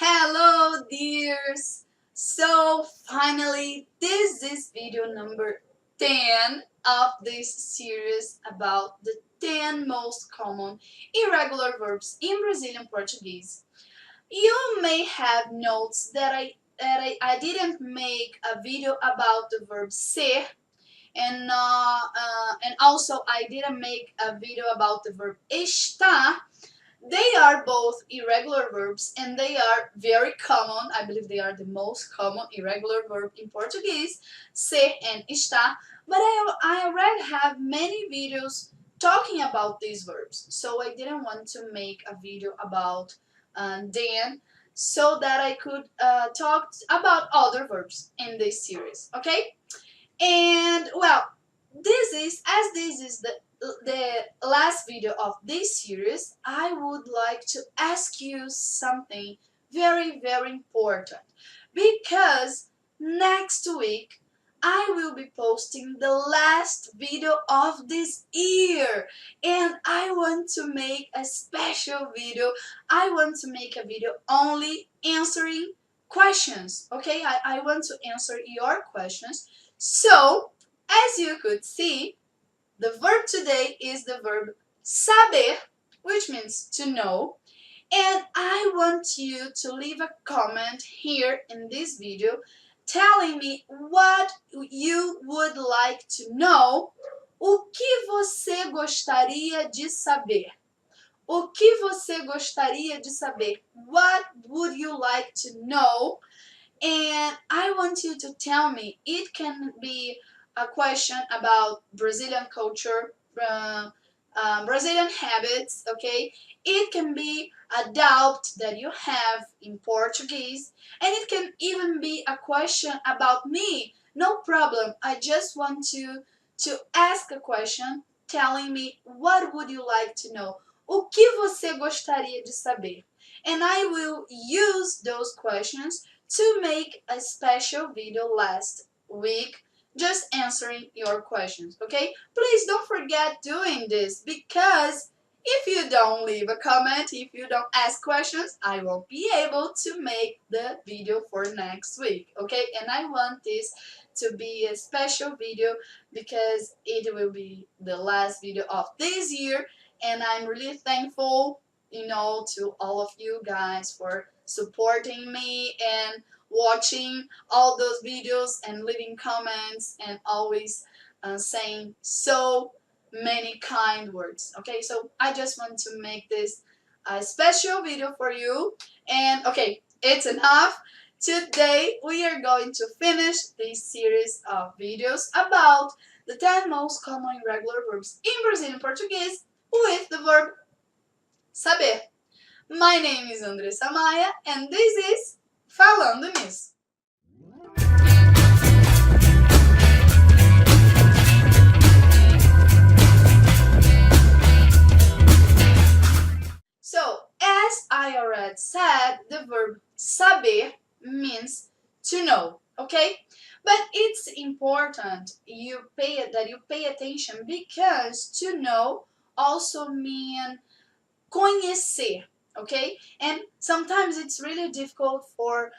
Hello dears! So finally this is video number 10 of this series about the 10 most common irregular verbs in Brazilian Portuguese. You may have noticed that I didn't make a video about the verb ser and also I didn't make a video about the verb estar. They are both irregular verbs and they are very common. I believe they are the most common irregular verb in Portuguese, ser and estar. But I already have many videos talking about these verbs. So I didn't want to make a video about them so that I could talk about other verbs in this series. Okay? And well, this is the last video of this series. I would like to ask you something very important, because next week I will be posting the last video of this year, and I want to make a special video. I want to make a video only answering questions. Okay, I want to answer your questions. So, as you could see, the verb today is the verb saber, which means to know. And I want you to leave a comment here in this video telling me what you would like to know. O que você gostaria de saber? O que você gostaria de saber? What would you like to know? And I want you to tell me. It can be a question about Brazilian culture, Brazilian habits, okay? It can be a doubt that you have in Portuguese, and it can even be a question about me. No problem. I just want you to ask a question telling me what would you like to know. O que você gostaria de saber? And I will use those questions to make a special video last week just answering your questions, okay? Please don't forget doing this, because if you don't leave a comment, if you don't ask questions, I won't be able to make the video for next week, okay? And I want this to be a special video because it will be the last video of this year, and I'm really thankful, to all of you guys for supporting me and watching all those videos and leaving comments and always saying so many kind words. Okay, so I just want to make this a special video for you. And okay, it's enough. Today we are going to finish this series of videos about the 10 most common irregular verbs in Brazilian Portuguese with the verb saber. My name is Andressa Maia and this is Falando Nisso. So, as I already said, the verb saber means to know, okay? But it's important you pay attention, because to know also means conhecer, okay? And sometimes it's really difficult for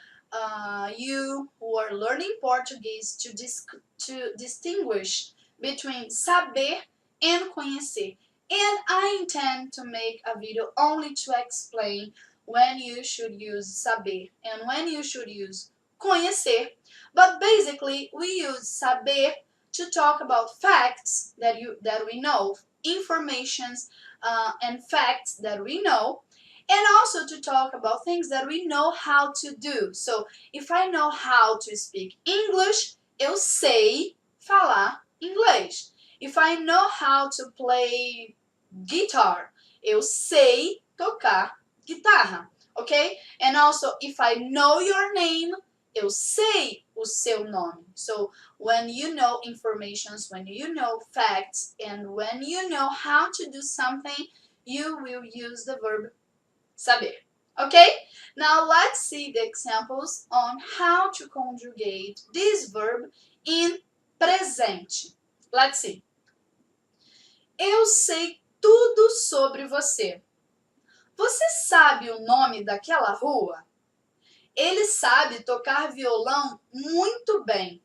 you who are learning Portuguese to distinguish between saber and conhecer. And I intend to make a video only to explain when you should use saber and when you should use conhecer. But basically, we use saber to talk about facts that we know, informations and facts that we know, and also to talk about things that we know how to do. So, if I know how to speak English, eu sei falar inglês. If I know how to play guitar, eu sei tocar guitarra, okay? And also, if I know your name, eu sei o seu nome. So, when you know informations, when you know facts, and when you know how to do something, you will use the verb saber. Okay? Now let's see the examples on how to conjugate this verb in presente. Let's see. Eu sei tudo sobre você. Você sabe o nome daquela rua? Ele sabe tocar violão muito bem.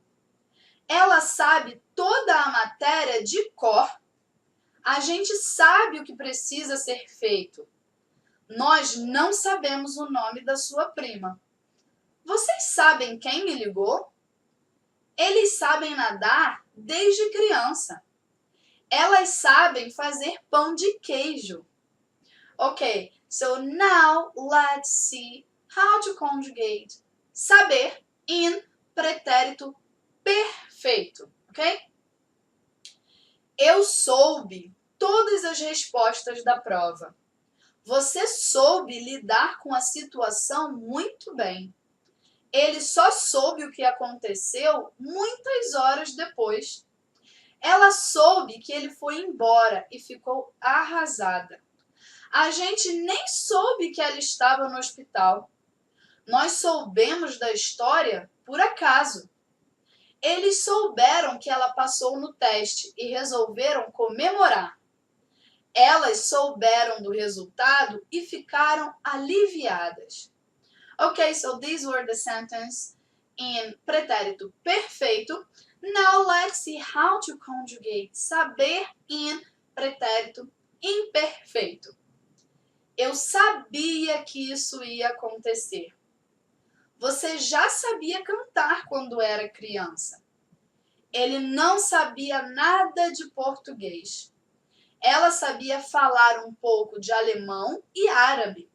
Ela sabe toda a matéria de cor. A gente sabe o que precisa ser feito. Nós não sabemos o nome da sua prima. Vocês sabem quem me ligou? Eles sabem nadar desde criança. Elas sabem fazer pão de queijo. Okay, so now let's see how to conjugate saber in pretérito perfeito, ok? Eu soube todas as respostas da prova. Você soube lidar com a situação muito bem. Ele só soube o que aconteceu muitas horas depois. Ela soube que ele foi embora e ficou arrasada. A gente nem soube que ela estava no hospital. Nós soubemos da história por acaso. Eles souberam que ela passou no teste e resolveram comemorar. Elas souberam do resultado e ficaram aliviadas. Okay, so these were the sentences in pretérito perfeito. Now let's see how to conjugate saber in pretérito imperfeito. Eu sabia que isso ia acontecer. Você já sabia cantar quando era criança. Ele não sabia nada de português. Ela sabia falar um pouco de alemão e árabe.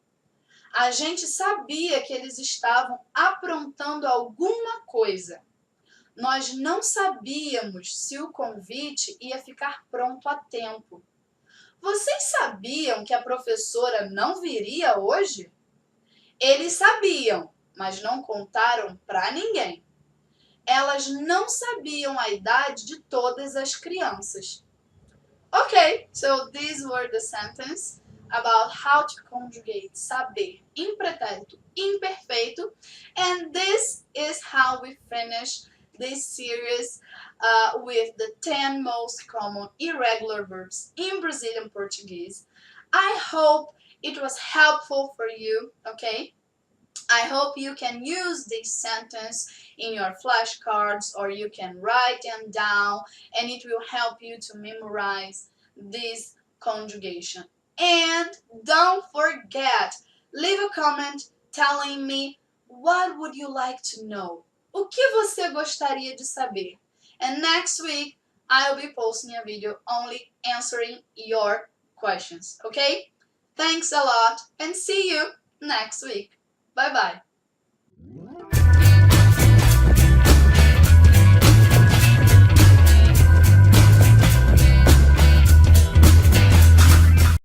A gente sabia que eles estavam aprontando alguma coisa. Nós não sabíamos se o convite ia ficar pronto a tempo. Vocês sabiam que a professora não viria hoje? Eles sabiam, mas não contaram para ninguém. Elas não sabiam a idade de todas as crianças. Okay, so these were the sentences about how to conjugate saber in pretérito imperfeito, and this is how we finish this series with the 10 most common irregular verbs in Brazilian Portuguese. I hope it was helpful for you, okay? I hope you can use this sentence in your flashcards or you can write them down and it will help you to memorize this conjugation. And don't forget, leave a comment telling me what would you like to know. O que você gostaria de saber? And next week, I'll be posting a video only answering your questions, okay? Thanks a lot and see you next week. Bye-bye.